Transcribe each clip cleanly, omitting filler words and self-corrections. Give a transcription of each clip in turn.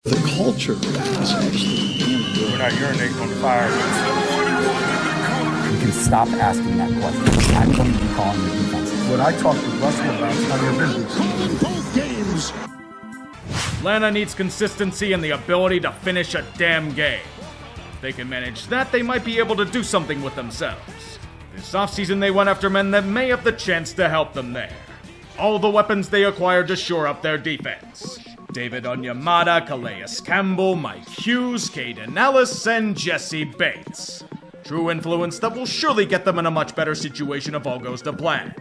The culture is actually damn good. We're not urinating on fire. You can stop asking that question. I'm going to be calling the defense. What I talked to Russell about is none of your business. Both games. Atlanta needs consistency and the ability to finish a damn game. If they can manage that, they might be able to do something with themselves. This offseason, they went after men that may have the chance to help them there. All the weapons they acquired to shore up their defense. David Onyemata, Calais Campbell, Mike Hughes, Caden Ellis, and Jesse Bates. True influence that will surely get them in a much better situation if all goes to plan.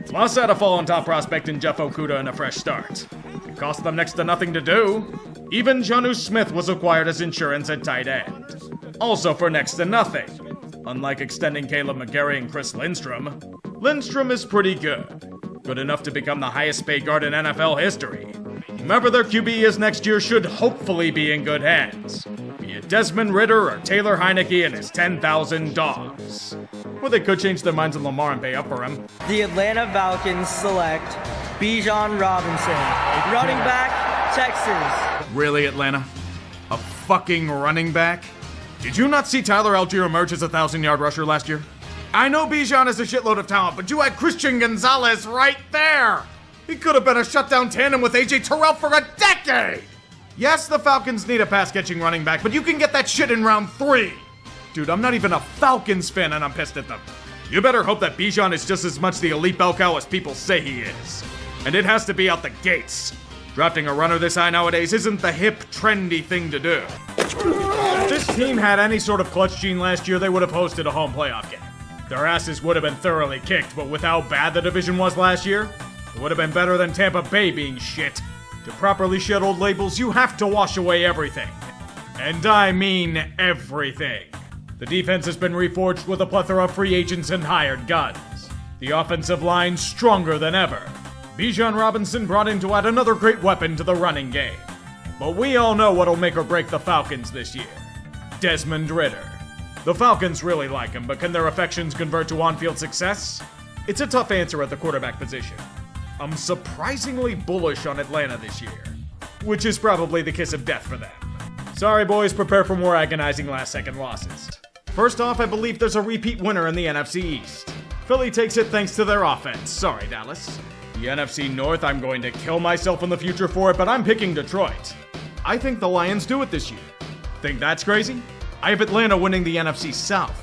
Plus, add a fallen top prospect in Jeff Okuda and a fresh start. It cost them next to nothing to do. Even Jonnu Smith was acquired as insurance at tight end. Also for next to nothing. Unlike extending Caleb McGarry and Chris Lindstrom, Lindstrom is pretty good. Good enough to become the highest paid guard in NFL history. Whomever their QB is next year should hopefully be in good hands. Be it Desmond Ridder or Taylor Heineke and his 10,000 dogs. Or they could change their minds on Lamar and pay up for him. The Atlanta Falcons select Bijan Robinson, running back, Texas. Really, Atlanta? A fucking running back? Did you not see Tyler Algier emerge as a 1,000-yard rusher last year? I know Bijan has a shitload of talent, but you had Christian Gonzalez right there! He could have been a shutdown tandem with AJ Terrell for a decade! Yes, the Falcons need a pass-catching running back, but you can get that shit in round 3! Dude, I'm not even a Falcons fan and I'm pissed at them. You better hope that Bijan is just as much the elite bell cow as people say he is. And it has to be out the gates. Drafting a runner this high nowadays isn't the hip, trendy thing to do. If this team had any sort of clutch gene last year, they would have hosted a home playoff game. Their asses would have been thoroughly kicked, but with how bad the division was last year, it would have been better than Tampa Bay being shit. To properly shed old labels, you have to wash away everything. And I mean everything. The defense has been reforged with a plethora of free agents and hired guns. The offensive line stronger than ever. Bijan Robinson brought in to add another great weapon to the running game. But we all know what'll make or break the Falcons this year. Desmond Ridder. The Falcons really like him, but can their affections convert to on-field success? It's a tough answer at the quarterback position. I'm surprisingly bullish on Atlanta this year, which is probably the kiss of death for them. Sorry boys, prepare for more agonizing last-second losses. First off, I believe there's a repeat winner in the NFC East. Philly takes it thanks to their offense. Sorry, Dallas. The NFC North, I'm going to kill myself in the future for it, but I'm picking Detroit. I think the Lions do it this year. Think that's crazy? I have Atlanta winning the NFC South.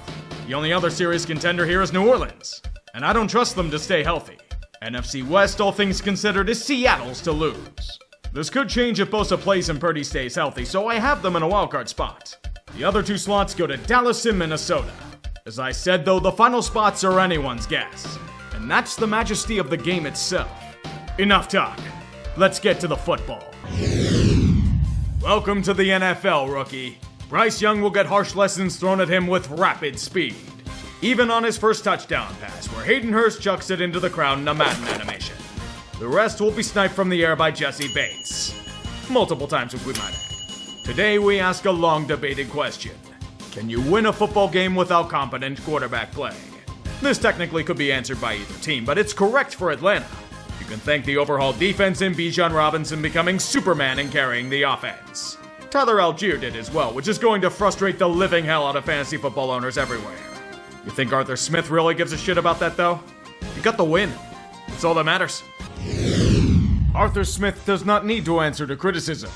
The only other serious contender here is New Orleans, and I don't trust them to stay healthy. NFC West, all things considered, is Seattle's to lose. This could change if Bosa plays and Purdy stays healthy, so I have them in a wildcard spot. The other two slots go to Dallas and Minnesota. As I said though, the final spots are anyone's guess. And that's the majesty of the game itself. Enough talk. Let's get to the football. Welcome to the NFL, rookie. Bryce Young will get harsh lessons thrown at him with rapid speed. Even on his first touchdown pass, where Hayden Hurst chucks it into the crowd in a Madden animation. The rest will be sniped from the air by Jesse Bates. Multiple times if we might add. Today we ask a long-debated question. Can you win a football game without competent quarterback play? This technically could be answered by either team, but it's correct for Atlanta. You can thank the overhauled defense and Bijan Robinson becoming Superman and carrying the offense. Tyler Algier did as well, which is going to frustrate the living hell out of fantasy football owners everywhere. You think Arthur Smith really gives a shit about that, though? He got the win. That's all that matters. Arthur Smith does not need to answer to criticism.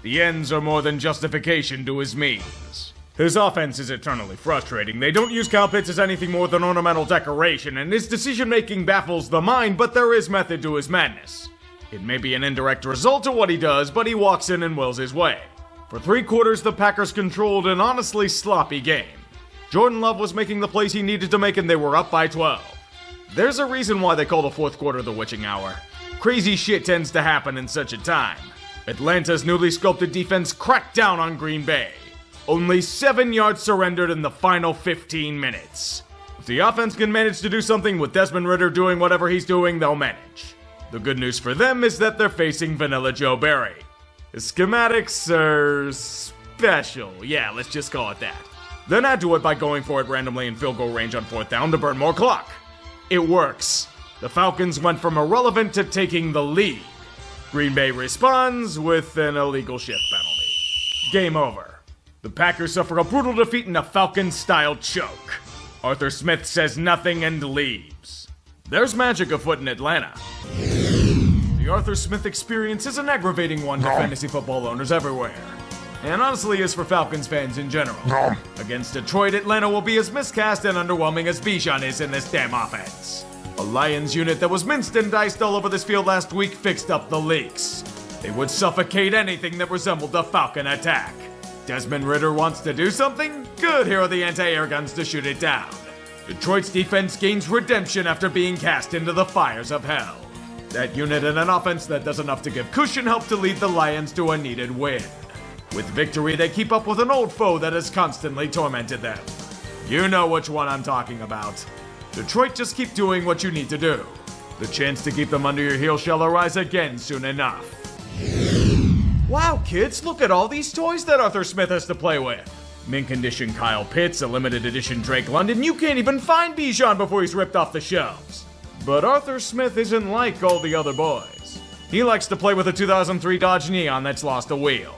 The ends are more than justification to his means. His offense is eternally frustrating. They don't use Kyle Pitts as anything more than ornamental decoration, and his decision-making baffles the mind, but there is method to his madness. It may be an indirect result of what he does, but he walks in and wills his way. For 3 quarters, the Packers controlled an honestly sloppy game. Jordan Love was making the plays he needed to make, and they were up by 12. There's a reason why they call the fourth quarter the witching hour. Crazy shit tends to happen in such a time. Atlanta's newly sculpted defense cracked down on Green Bay. Only 7 yards surrendered in the final 15 minutes. If the offense can manage to do something with Desmond Ridder doing whatever he's doing, they'll manage. The good news for them is that they're facing Vanilla Joe Barry. His schematics are special. Yeah, let's just call it that. Then add to it by going for it randomly in field goal range on 4th down to burn more clock. It works. The Falcons went from irrelevant to taking the lead. Green Bay responds with an illegal shift penalty. Game over. The Packers suffer a brutal defeat in a Falcons-style choke. Arthur Smith says nothing and leaves. There's magic afoot in Atlanta. The Arthur Smith experience is an aggravating one to fantasy football owners everywhere. And honestly is for Falcons fans in general. Against Detroit, Atlanta will be as miscast and underwhelming as Bijan is in this damn offense. A Lions unit that was minced and diced all over this field last week fixed up the leaks. They would suffocate anything that resembled a Falcon attack. Desmond Ridder wants to do something? Good, here are the anti-air guns to shoot it down. Detroit's defense gains redemption after being cast into the fires of hell. That unit and an offense that does enough to give cushion help to lead the Lions to a needed win. With victory, they keep up with an old foe that has constantly tormented them. You know which one I'm talking about. Detroit, just keep doing what you need to do. The chance to keep them under your heel shall arise again soon enough. Wow, kids, look at all these toys that Arthur Smith has to play with. Mint condition Kyle Pitts, a limited edition Drake London. You can't even find Bijan before he's ripped off the shelves. But Arthur Smith isn't like all the other boys. He likes to play with a 2003 Dodge Neon that's lost a wheel.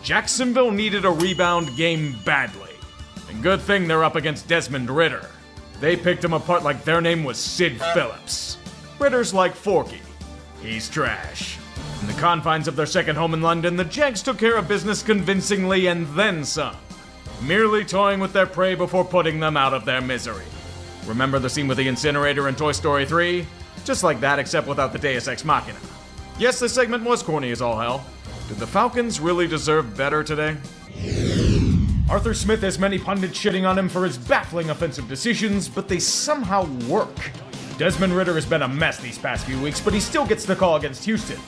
Jacksonville needed a rebound game badly. And good thing they're up against Desmond Ridder. They picked him apart like their name was Sid Phillips. Ridder's like Forky. He's trash. In the confines of their second home in London, the Jags took care of business convincingly and then some. Merely toying with their prey before putting them out of their misery. Remember the scene with the incinerator in Toy Story 3? Just like that, except without the Deus Ex Machina. Yes, this segment was corny as all hell. Did the Falcons really deserve better today? Arthur Smith has many pundits shitting on him for his baffling offensive decisions, but they somehow work. Desmond Ridder has been a mess these past few weeks, but he still gets the call against Houston.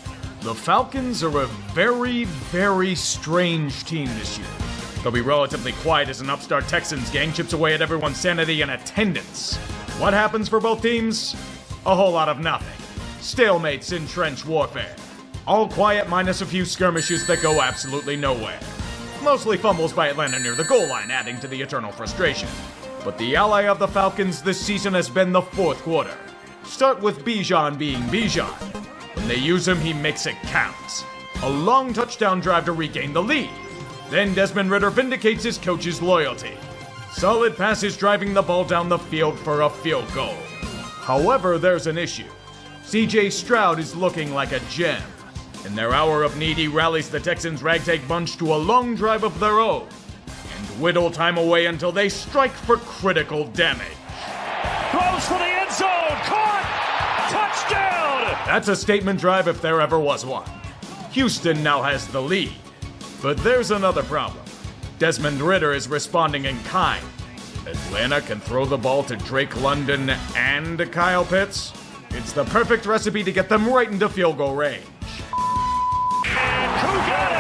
The Falcons are a very, very strange team this year. They'll be relatively quiet as an upstart Texans gang chips away at everyone's sanity and attendance. What happens for both teams? A whole lot of nothing. Stalemates in trench warfare. All quiet minus a few skirmishes that go absolutely nowhere. Mostly fumbles by Atlanta near the goal line, adding to the eternal frustration. But the ally of the Falcons this season has been the fourth quarter. Start with Bijan being Bijan. When they use him, he makes it count. A long touchdown drive to regain the lead. Then Desmond Ridder vindicates his coach's loyalty. Solid passes driving the ball down the field for a field goal. However, there's an issue. CJ Stroud is looking like a gem. In their hour of need, he rallies the Texans' ragtag bunch to a long drive of their own and whittle time away until they strike for critical damage. Goes for the end zone, caught, touchdown! That's a statement drive if there ever was one. Houston now has the lead. But there's another problem. Desmond Ridder is responding in kind. Atlanta can throw the ball to Drake London and Kyle Pitts. It's the perfect recipe to get them right into field goal range. And who got it?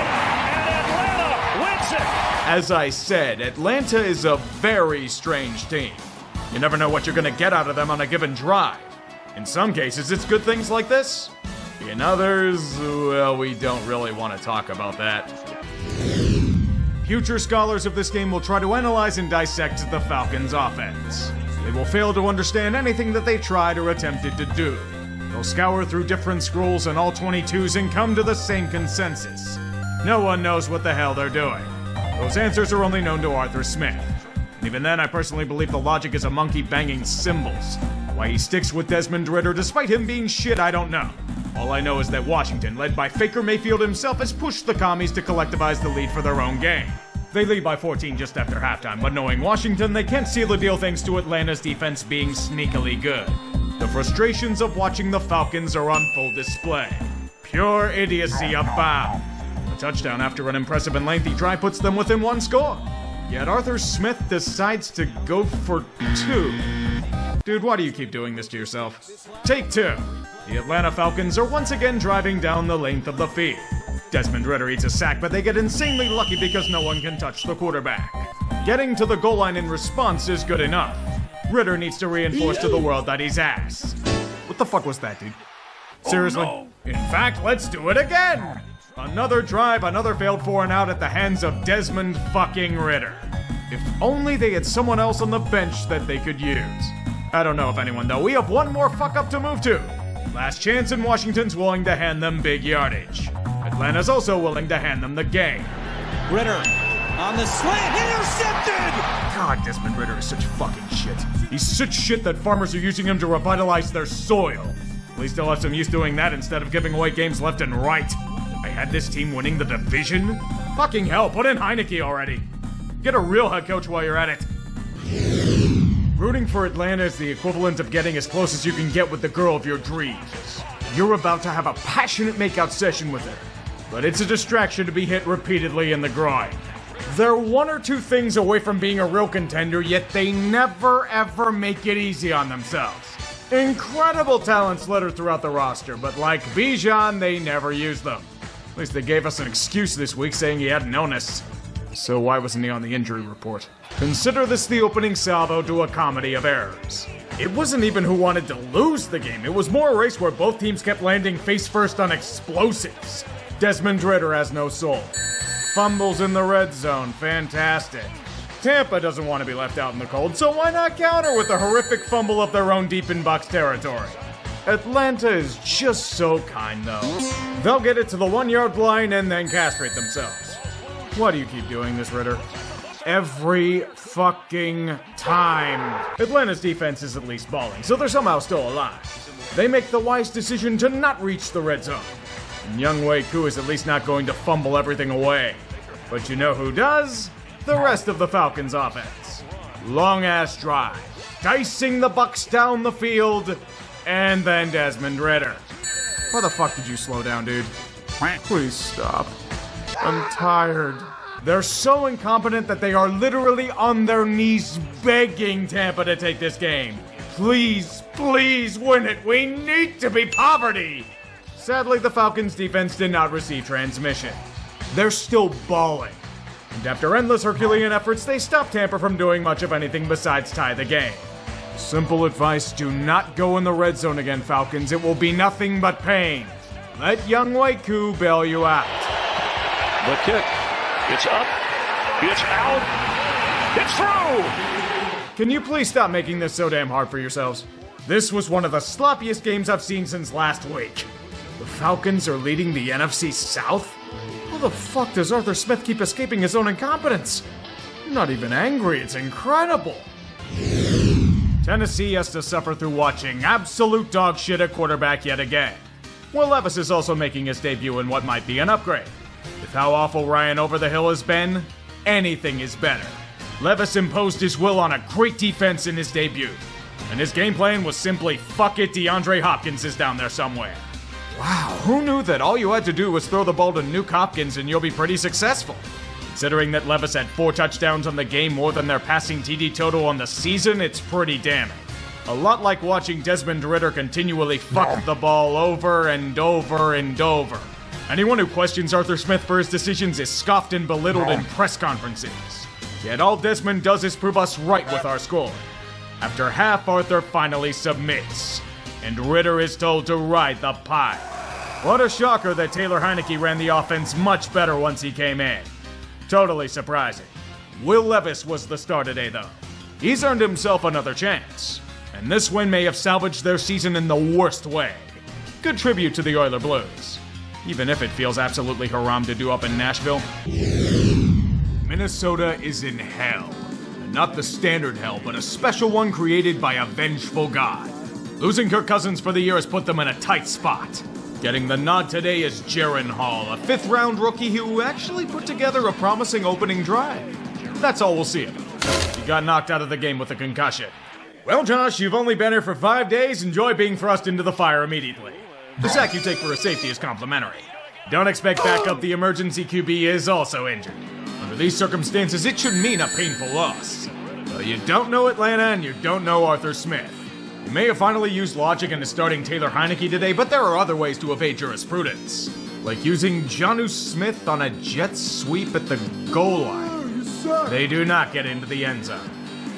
And Atlanta wins it! As I said, Atlanta is a very strange team. You never know what you're going to get out of them on a given drive. In some cases, it's good things like this. In others, well, we don't really want to talk about that. Future scholars of this game will try to analyze and dissect the Falcons' offense. They will fail to understand anything that they tried or attempted to do. They'll scour through different scrolls and all 22s and come to the same consensus. No one knows what the hell they're doing. Those answers are only known to Arthur Smith. And even then, I personally believe the logic is a monkey banging cymbals. Why he sticks with Desmond Ridder despite him being shit, I don't know. All I know is that Washington, led by Faker Mayfield himself, has pushed the commies to collectivize the lead for their own game. They lead by 14 just after halftime, but knowing Washington, they can't seal the deal thanks to Atlanta's defense being sneakily good. The frustrations of watching the Falcons are on full display. Pure idiocy abound. A touchdown after an impressive and lengthy drive puts them within one score. Yet Arthur Smith decides to go for two. Dude, why do you keep doing this to yourself? Take two. The Atlanta Falcons are once again driving down the length of the field. Desmond Ridder eats a sack, but they get insanely lucky because no one can touch the quarterback. Getting to the goal line in response is good enough. Ridder needs to reinforce to the world that he's ass. What the fuck was that, dude? Seriously? Oh, no. In fact, let's do it again! Another drive, another failed 4 and out at the hands of Desmond fucking Ridder. If only they had someone else on the bench that they could use. I don't know if anyone, though. We have one more fuck up to move to. Last chance, and Washington's willing to hand them big yardage. Atlanta's also willing to hand them the game. Ritter on the slant, intercepted! God, Desmond Ritter is such fucking shit. He's such shit that farmers are using him to revitalize their soil. At least I'll have some use doing that instead of giving away games left and right. I had this team winning the division? Fucking hell, put in Heineke already. Get a real head coach while you're at it. Rooting for Atlanta is the equivalent of getting as close as you can get with the girl of your dreams. You're about to have a passionate makeout session with her, but it's a distraction to be hit repeatedly in the groin. They're one or two things away from being a real contender, yet they never ever make it easy on themselves. Incredible talents littered throughout the roster, but like Bijan, they never use them. At least they gave us an excuse this week saying he had an illness. So why wasn't he on the injury report? Consider this the opening salvo to a comedy of errors. It wasn't even who wanted to lose the game, it was more a race where both teams kept landing face first on explosives. Desmond Ritter has no soul. Fumbles in the red zone, fantastic. Tampa doesn't want to be left out in the cold, so why not counter with a horrific fumble of their own deep in Bucs territory? Atlanta is just so kind, though. They'll get it to the 1 yard line and then castrate themselves. Why do you keep doing this, Ritter? Every fucking time. Atlanta's defense is at least balling, so they're somehow still alive. They make the wise decision to not reach the red zone. And Young Wei Koo is at least not going to fumble everything away. But you know who does? The rest of the Falcons offense. Long-ass drive, dicing the Bucs down the field, and then Desmond Ritter. Why the fuck did you slow down, dude? Please stop. I'm tired. They're so incompetent that they are literally on their knees begging Tampa to take this game. Please, please win it. We need to be poverty. Sadly, the Falcons' defense did not receive transmission. They're still balling. And after endless Herculean efforts, they stopped Tampa from doing much of anything besides tie the game. Simple advice, do not go in the red zone again, Falcons. It will be nothing but pain. Let Young Wei Koo bail you out. The kick. It's up. It's out. It's through. Can you please stop making this so damn hard for yourselves? This was one of the sloppiest games I've seen since last week. The Falcons are leading the NFC South? How the fuck does Arthur Smith keep escaping his own incompetence? I'm not even angry, it's incredible. Tennessee has to suffer through watching absolute dog shit at quarterback yet again. Will Levis is also making his debut in what might be an upgrade. With how awful Ryan Over the Hill has been, anything is better. Levis imposed his will on a great defense in his debut. And his game plan was simply, fuck it, DeAndre Hopkins is down there somewhere. Wow, who knew that all you had to do was throw the ball to Nuke Hopkins and you'll be pretty successful? Considering that Levis had 4 touchdowns on the game, more than their passing TD total on the season, it's pretty damning. A lot like watching Desmond Ritter continually fuck the ball over and over and over. Anyone who questions Arthur Smith for his decisions is scoffed and belittled in press conferences. Yet all Desmond does is prove us right with our score. After half, Arthur finally submits, and Ritter is told to ride the pile. What a shocker that Taylor Heineke ran the offense much better once he came in. Totally surprising. Will Levis was the star today, though. He's earned himself another chance, and this win may have salvaged their season in the worst way. Good tribute to the Oiler Blues, even if it feels absolutely haram to do up in Nashville. Minnesota is in hell. And not the standard hell, but a special one created by a vengeful god. Losing Kirk Cousins for the year has put them in a tight spot. Getting the nod today is Jaron Hall, a 5th-round rookie who actually put together a promising opening drive. That's all we'll see of him. He got knocked out of the game with a concussion. Well, Josh, you've only been here for 5 days. Enjoy being thrust into the fire immediately. The sack you take for a safety is complimentary. Don't expect backup. The emergency QB is also injured. Under these circumstances, it should mean a painful loss. But you don't know Atlanta and you don't know Arthur Smith. You may have finally used logic into starting Taylor Heineke today, but there are other ways to evade jurisprudence. Like using Jonnu Smith on a jet sweep at the goal line. They do not get into the end zone.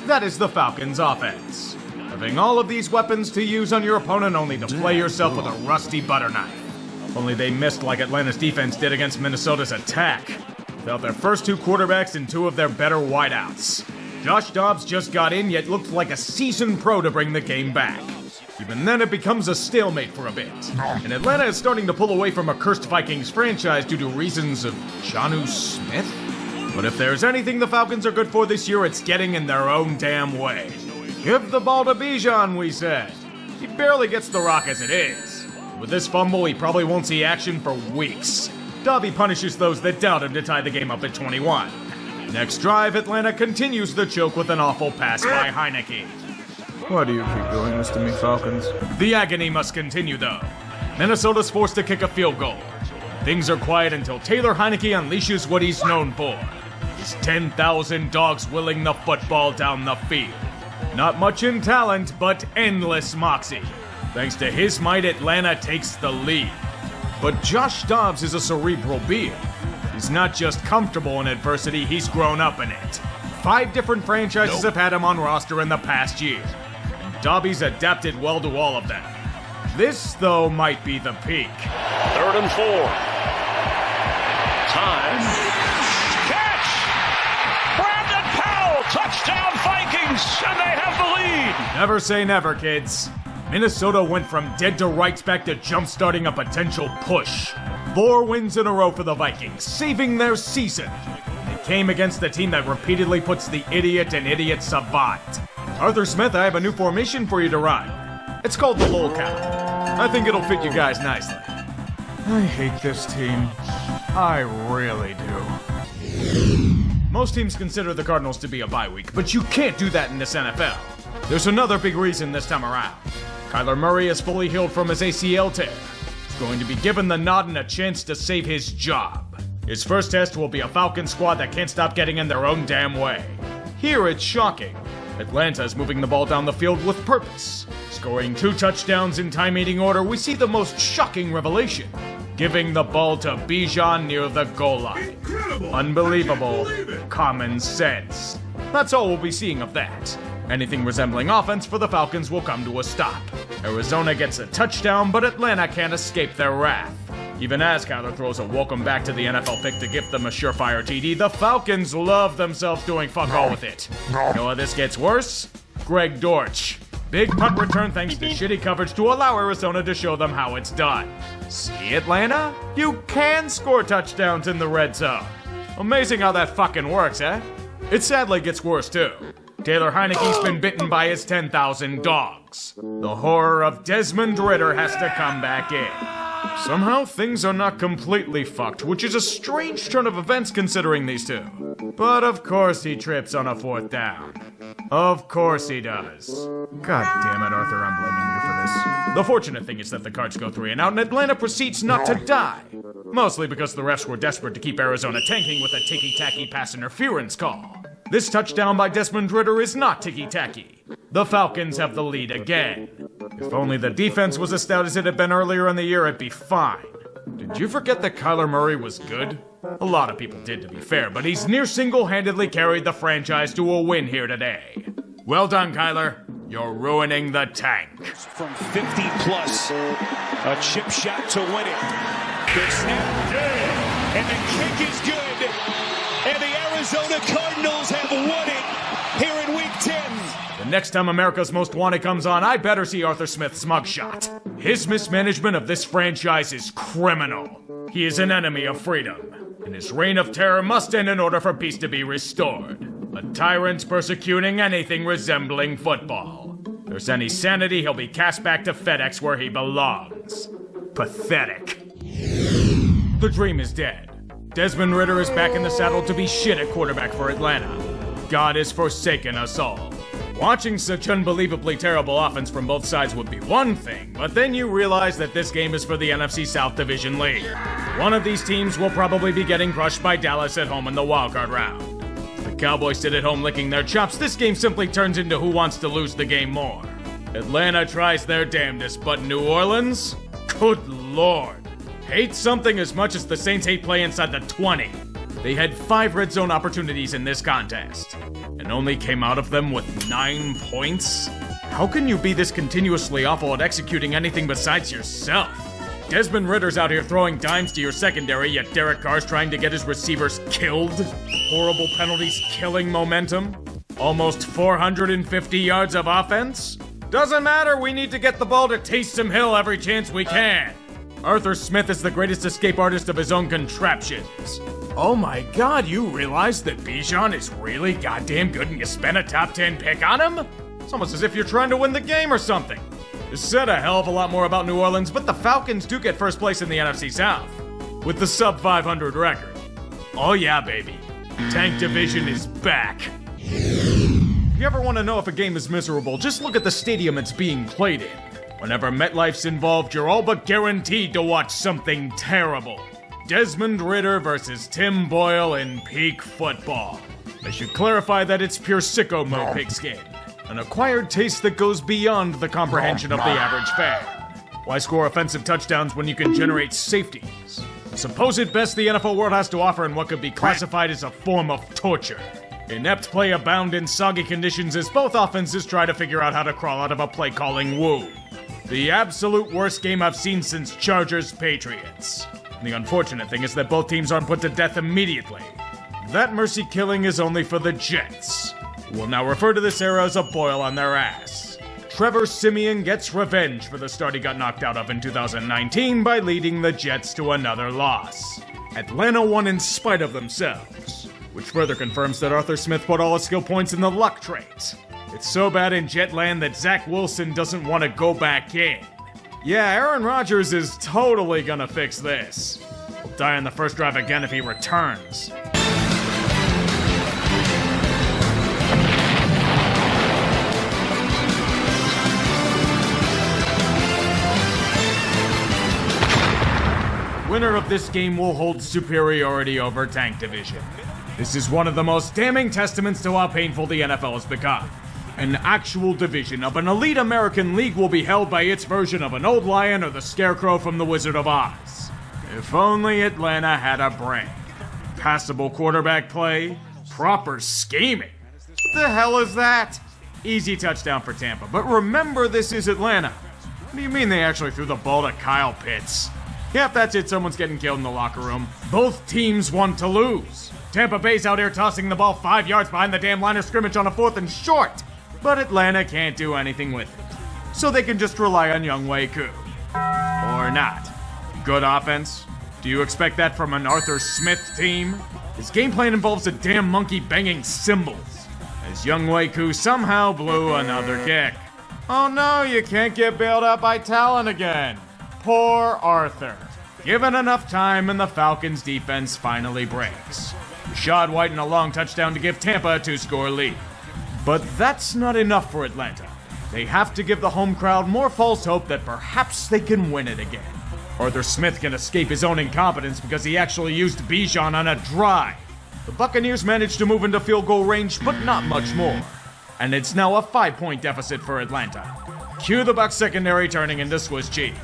That is the Falcons' offense. Having all of these weapons to use on your opponent only to play yourself with a rusty butter knife. Only they missed like Atlanta's defense did against Minnesota's attack. Without their first 2 quarterbacks and 2 of their better wideouts. Josh Dobbs just got in, yet looked like a seasoned pro to bring the game back. Even then, it becomes a stalemate for a bit. And Atlanta is starting to pull away from a cursed Vikings franchise due to reasons of Jonnu Smith? But if there's anything the Falcons are good for this year, it's getting in their own damn way. Give the ball to Bijan, we said. He barely gets the rock as it is. With this fumble, he probably won't see action for weeks. Dobby punishes those that doubt him to tie the game up at 21. Next drive, Atlanta continues the choke with an awful pass by Heineke. Why do you keep doing this to me, Falcons? The agony must continue, though. Minnesota's forced to kick a field goal. Things are quiet until Taylor Heineke unleashes what he's known for. His 10,000 dogs willing the football down the field. Not much in talent, but endless moxie. Thanks to his might, Atlanta takes the lead. But Josh Dobbs is a cerebral being. He's not just comfortable in adversity, he's grown up in it. 5 different franchises have had him on roster in the past year. And Dobby's adapted well to all of them. This, though, might be the peak. 3rd and 4. Time. Catch! Brandon Powell! Touchdown Vikings! And they have the lead! Never say never, kids. Minnesota went from dead to rights back to jump-starting a potential push. 4 wins in a row for the Vikings, saving their season. It came against the team that repeatedly puts the idiot in idiot savant. Arthur Smith, I have a new formation for you to run. It's called the lolcow. I think it'll fit you guys nicely. I hate this team. I really do. Most teams consider the Cardinals to be a bye week, but you can't do that in this NFL. There's another big reason this time around. Kyler Murray is fully healed from his ACL tear. He's going to be given the nod and a chance to save his job. His first test will be a Falcons squad that can't stop getting in their own damn way. Here it's shocking. Atlanta is moving the ball down the field with purpose. Scoring 2 touchdowns in time-eating order, we see the most shocking revelation. Giving the ball to Bijan near the goal line. Unbelievable. Common sense. That's all we'll be seeing of that. Anything resembling offense for the Falcons will come to a stop. Arizona gets a touchdown, but Atlanta can't escape their wrath. Even as Kyler throws a welcome back to the NFL pick to give them a surefire TD, the Falcons love themselves doing fuck all with it. You know how this gets worse? Greg Dortch. Big punt return thanks to shitty coverage to allow Arizona to show them how it's done. See, Atlanta? You can score touchdowns in the red zone. Amazing how that fucking works, eh? It sadly gets worse, too. Taylor Heineke's been bitten by his 10,000 dogs. The horror of Desmond Ridder has to come back in. Somehow things are not completely fucked, which is a strange turn of events considering these two. But of course he trips on a 4th down. Of course he does. God damn it, Arthur, I'm blaming you for this. The fortunate thing is that the Cards go 3 and out and Atlanta proceeds not to die. Mostly because the refs were desperate to keep Arizona tanking with a ticky-tacky pass interference call. This touchdown by Desmond Ridder is not ticky-tacky. The Falcons have the lead again. If only the defense was as stout as it had been earlier in the year, it'd be fine. Did you forget that Kyler Murray was good? A lot of people did, to be fair, but he's near single-handedly carried the franchise to a win here today. Well done, Kyler. You're ruining the tank. From 50 plus, a chip shot to win it. Good snap, and the kick is good. And the Arizona Cardinals have won it here in Week 10. The next time America's Most Wanted comes on, I better see Arthur Smith's mugshot. His mismanagement of this franchise is criminal. He is an enemy of freedom, and his reign of terror must end in order for peace to be restored. A tyrant persecuting anything resembling football. If there's any sanity, he'll be cast back to FedEx where he belongs. Pathetic. The dream is dead. Desmond Ridder is back in the saddle to be shit at quarterback for Atlanta. God has forsaken us all. Watching such unbelievably terrible offense from both sides would be one thing, but then you realize that this game is for the NFC South Division lead. One of these teams will probably be getting crushed by Dallas at home in the wildcard round. If the Cowboys sit at home licking their chops, this game simply turns into who wants to lose the game more. Atlanta tries their damnedest, but New Orleans? Good lord. Hate something as much as the Saints hate play inside the 20. They had 5 red zone opportunities in this contest, and only came out of them with 9 points? How can you be this continuously awful at executing anything besides yourself? Desmond Ridder's out here throwing dimes to your secondary, yet Derek Carr's trying to get his receivers killed? Horrible penalties killing momentum? Almost 450 yards of offense? Doesn't matter, we need to get the ball to Taysom Hill every chance we can. Arthur Smith is the greatest escape artist of his own contraptions. Oh my god, you realize that Bijan is really goddamn good and you spent a top 10 pick on him? It's almost as if you're trying to win the game or something. This said a hell of a lot more about New Orleans, but the Falcons do get first place in the NFC South, with the sub 500 record. Oh yeah, baby. Tank Division is back. If you ever want to know if a game is miserable, just look at the stadium it's being played in. Whenever MetLife's involved, you're all but guaranteed to watch something terrible. Desmond Ridder versus Tim Boyle in peak football. I should clarify that it's pure sicko mode pigskin, an acquired taste that goes beyond the comprehension of the average fan. Why score offensive touchdowns when you can generate safeties? The supposed best the NFL world has to offer in what could be classified as a form of torture. Inept play abound in soggy conditions as both offenses try to figure out how to crawl out of a play-calling wound. The absolute worst game I've seen since Chargers-Patriots. The unfortunate thing is that both teams aren't put to death immediately. That mercy killing is only for the Jets, who will now refer to this era as a boil on their ass. Trevor Siemian gets revenge for the start he got knocked out of in 2019 by leading the Jets to another loss. Atlanta won in spite of themselves, which further confirms that Arthur Smith put all his skill points in the luck trait. It's so bad in Jetland that Zach Wilson doesn't want to go back in. Yeah, Aaron Rodgers is totally gonna fix this. He'll die on the first drive again if he returns. Winner of this game will hold superiority over Tank Division. This is one of the most damning testaments to how painful the NFL has become. An actual division of an elite American league will be held by its version of an old lion or the scarecrow from The Wizard of Oz. If only Atlanta had a brain. Passable quarterback play, proper scheming. What the hell is that? Easy touchdown for Tampa, but remember this is Atlanta. What do you mean they actually threw the ball to Kyle Pitts? Yep, that's it, someone's getting killed in the locker room. Both teams want to lose. Tampa Bay's out here tossing the ball 5 yards behind the damn line of scrimmage on a 4th and short. But Atlanta can't do anything with it. So they can just rely on Younghoe Koo. Or not. Good offense? Do you expect that from an Arthur Smith team? His game plan involves a damn monkey banging cymbals, as Younghoe Koo somehow blew another kick. Oh no, you can't get bailed out by talent again. Poor Arthur. Given enough time and the Falcons defense finally breaks. Rashad White and a long touchdown to give Tampa a 2-score lead. But that's not enough for Atlanta. They have to give the home crowd more false hope that perhaps they can win it again. Arthur Smith can escape his own incompetence because he actually used Bijan on a drive. The Buccaneers managed to move into field goal range, but not much more. And it's now a 5-point deficit for Atlanta. Cue the Bucs secondary turning into Swiss cheese.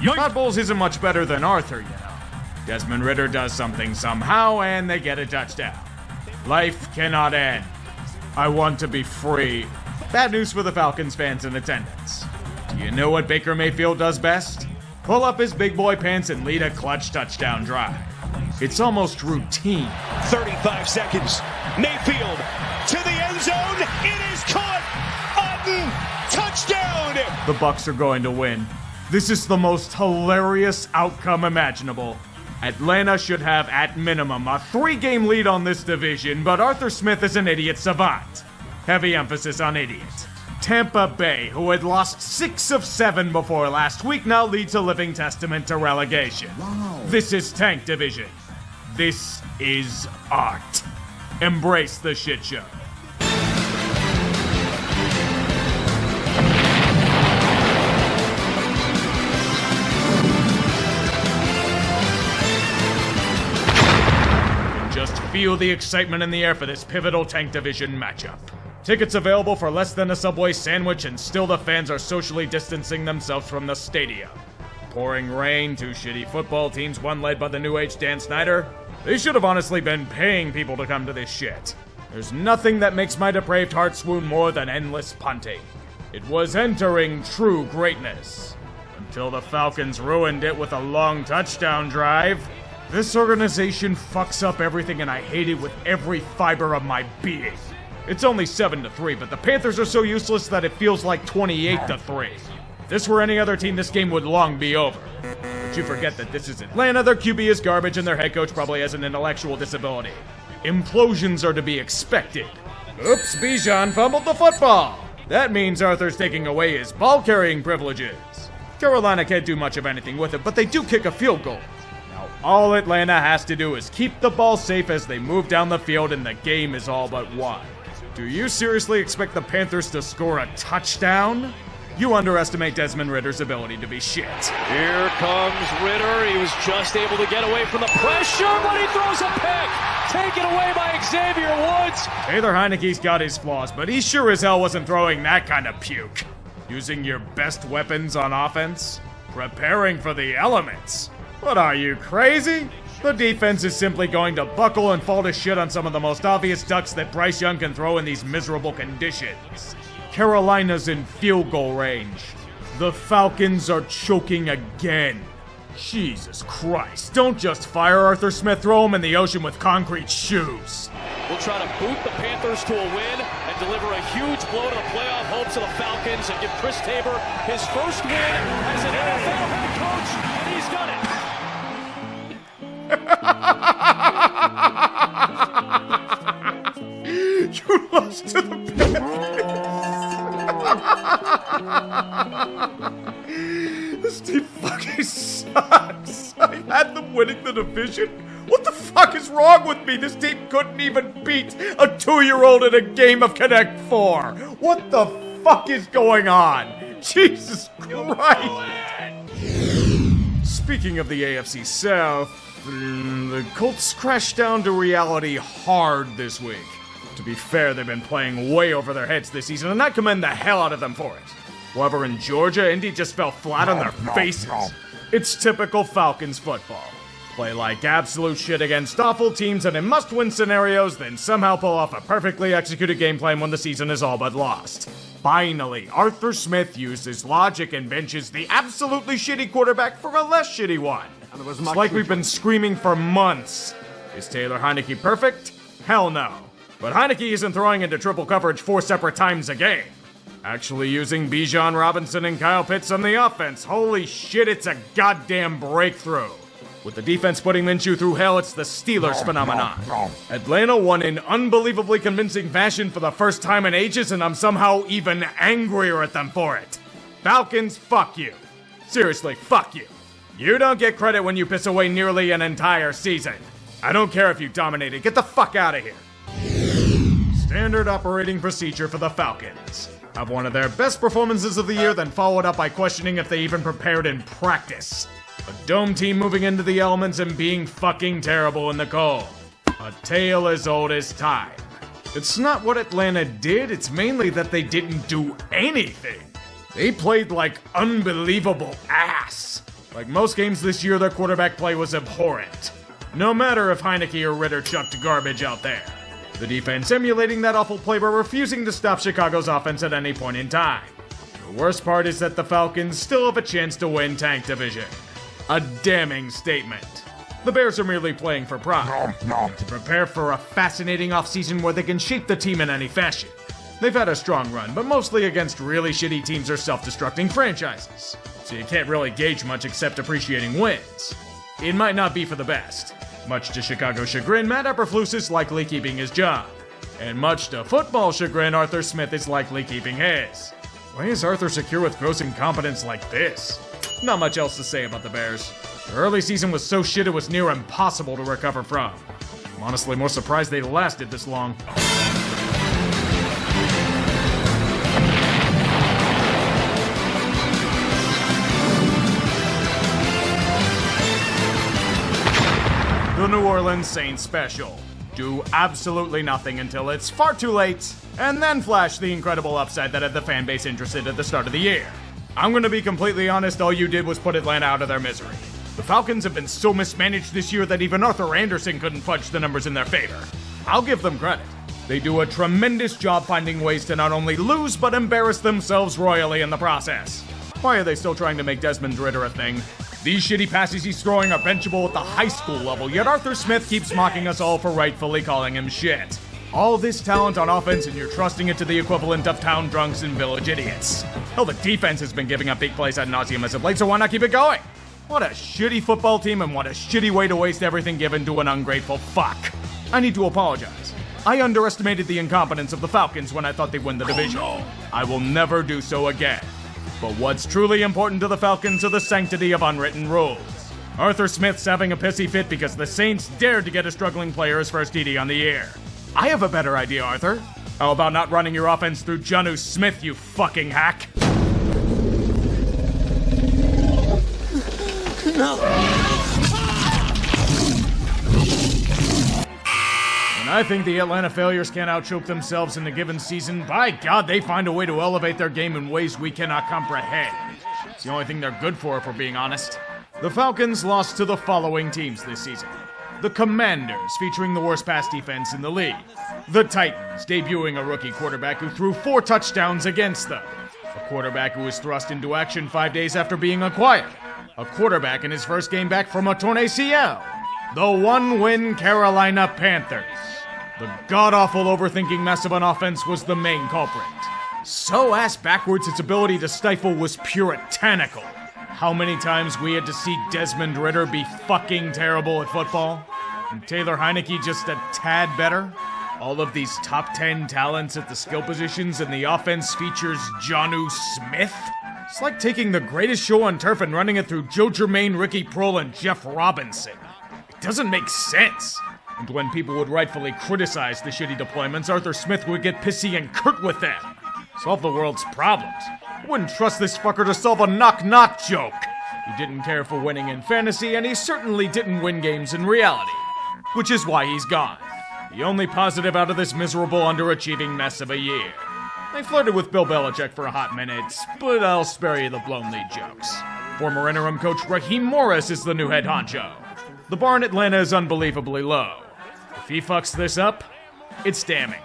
Todd Bowles isn't much better than Arthur, you know. Desmond Ridder does something somehow, and they get a touchdown. Life cannot end. I want to be free. Bad news for the Falcons fans in attendance. Do you know what Baker Mayfield does best? Pull up his big boy pants and lead a clutch touchdown drive. It's almost routine. 35 seconds. Mayfield to the end zone. It is caught. Touchdown. The Bucs are going to win. This is the most hilarious outcome imaginable. Atlanta should have, at minimum, a 3-game lead on this division, but Arthur Smith is an idiot savant. Heavy emphasis on idiot. Tampa Bay, who had lost 6 of 7 before last week, now leads a living testament to relegation. Wow. This is Tank Division. This is art. Embrace the shit show. Just feel the excitement in the air for this pivotal Tank Division matchup. Tickets available for less than a Subway sandwich, and still the fans are socially distancing themselves from the stadium. Pouring rain, 2 shitty football teams, one led by the new age Dan Snyder. They should have honestly been paying people to come to this shit. There's nothing that makes my depraved heart swoon more than endless punting. It was entering true greatness. Until the Falcons ruined it with a long touchdown drive. This organization fucks up everything, and I hate it with every fiber of my being. It's only 7-3, but the Panthers are so useless that it feels like 28-3. If this were any other team, this game would long be over. But you forget that this is Atlanta, their QB is garbage, and their head coach probably has an intellectual disability. Implosions are to be expected. Oops, Bijan fumbled the football. That means Arthur's taking away his ball-carrying privileges. Carolina can't do much of anything with it, but they do kick a field goal. Now, all Atlanta has to do is keep the ball safe as they move down the field, and the game is all but won. Do you seriously expect the Panthers to score a touchdown? You underestimate Desmond Ritter's ability to be shit. Here comes Ritter. He was just able to get away from the pressure, but he throws a pick. Taken away by Xavier Woods. Taylor Heineke's got his flaws, but he sure as hell wasn't throwing that kind of puke. Using your best weapons on offense? Preparing for the elements? What are you, crazy? The defense is simply going to buckle and fall to shit on some of the most obvious ducks that Bryce Young can throw in these miserable conditions. Carolina's in field goal range. The Falcons are choking again. Jesus Christ, don't just fire Arthur Smith, throw him in the ocean with concrete shoes. We'll try to boot the Panthers to a win and deliver a huge blow to the playoff hopes of the Falcons and give Chris Tabor his first win as an NFL head coach, and he's done it. You lost to the Panthers. This team fucking sucks. I had them winning the division. What the fuck is wrong with me? This team couldn't even beat a 2-year-old in a game of Connect 4. What the fuck is going on? Jesus Christ. Speaking of the AFC South, the Colts crashed down to reality hard this week. To be fair, they've been playing way over their heads this season, and I commend the hell out of them for it. However, in Georgia, Indy just fell flat on their faces. It's typical Falcons football. Play like absolute shit against awful teams and in must-win scenarios, then somehow pull off a perfectly executed game plan when the season is all but lost. Finally, Arthur Smith uses logic and benches the absolutely shitty quarterback for a less shitty one. It's like we've been screaming for months. Is Taylor Heineke perfect? Hell no. But Heineke isn't throwing into triple coverage 4 separate times a game. Actually using Bijan Robinson and Kyle Pitts on the offense. Holy shit, it's a goddamn breakthrough. With the defense putting Minshew through hell, it's the Steelers phenomenon. Atlanta won in unbelievably convincing fashion for the first time in ages, and I'm somehow even angrier at them for it. Falcons, fuck you. Seriously, fuck you. You don't get credit when you piss away nearly an entire season. I don't care if you dominated. Get the fuck out of here. Standard operating procedure for the Falcons. Have one of their best performances of the year, then followed up by questioning if they even prepared in practice. A dome team moving into the elements and being fucking terrible in the cold. A tale as old as time. It's not what Atlanta did, it's mainly that they didn't do anything. They played like unbelievable ass. Like most games this year, their quarterback play was abhorrent. No matter if Heineke or Ritter chucked garbage out there. The defense emulating that awful play but refusing to stop Chicago's offense at any point in time. The worst part is that the Falcons still have a chance to win Tank Division. A damning statement. The Bears are merely playing for pride. To prepare for a fascinating offseason where they can shape the team in any fashion. They've had a strong run, but mostly against really shitty teams or self-destructing franchises. So you can't really gauge much except appreciating wins. It might not be for the best. Much to Chicago's chagrin, Matt Eberflus is likely keeping his job. And much to football chagrin, Arthur Smith is likely keeping his. Why is Arthur secure with gross incompetence like this? Not much else to say about the Bears. Their early season was so shit it was near impossible to recover from. I'm honestly more surprised they lasted this long. The New Orleans Saints special. Do absolutely nothing until it's far too late, and then flash the incredible upside that had the fan base interested at the start of the year. I'm gonna be completely honest, all you did was put Atlanta out of their misery. The Falcons have been so mismanaged this year that even Arthur Anderson couldn't fudge the numbers in their favor. I'll give them credit. They do a tremendous job finding ways to not only lose, but embarrass themselves royally in the process. Why are they still trying to make Desmond Ritter a thing? These shitty passes he's throwing are benchable at the high school level, yet Arthur Smith keeps mocking us all for rightfully calling him shit. All this talent on offense and you're trusting it to the equivalent of town drunks and village idiots. Hell, the defense has been giving up big plays ad nauseum as of late, so why not keep it going? What a shitty football team and what a shitty way to waste everything given to an ungrateful fuck. I need to apologize. I underestimated the incompetence of the Falcons when I thought they'd win the division. I will never do so again. But what's truly important to the Falcons are the sanctity of unwritten rules. Arthur Smith's having a pissy fit because the Saints dared to get a struggling player his first TD on the year. I have a better idea, Arthur. How about not running your offense through Jonnu Smith, you fucking hack? No. When I think the Atlanta failures can't outchoke themselves in a given season, by God, they find a way to elevate their game in ways we cannot comprehend. It's the only thing they're good for, if we're being honest. The Falcons lost to the following teams this season. The Commanders, featuring the worst pass defense in the league. The Titans, debuting a rookie quarterback who threw 4 touchdowns against them. A quarterback who was thrust into action 5 days after being acquired. A quarterback in his first game back from a torn ACL. The one-win Carolina Panthers. The god-awful overthinking mess of an offense was the main culprit. So ass-backwards its ability to stifle was puritanical. How many times we had to see Desmond Ridder be fucking terrible at football? And Taylor Heineke just a tad better? All of these top 10 talents at the skill positions and the offense features Jonnu Smith? It's like taking the greatest show on turf and running it through Joe Germain, Ricky Prohl, and Jeff Robinson. It doesn't make sense. And when people would rightfully criticize the shitty deployments, Arthur Smith would get pissy and curt with them. Solve the world's problems. I wouldn't trust this fucker to solve a knock-knock joke. He didn't care for winning in fantasy, and he certainly didn't win games in reality. Which is why he's gone. The only positive out of this miserable, underachieving mess of a year. I flirted with Bill Belichick for a hot minute, but I'll spare you the blown lead jokes. Former interim coach Raheem Morris is the new head honcho. The bar in Atlanta is unbelievably low. If he fucks this up, it's damning.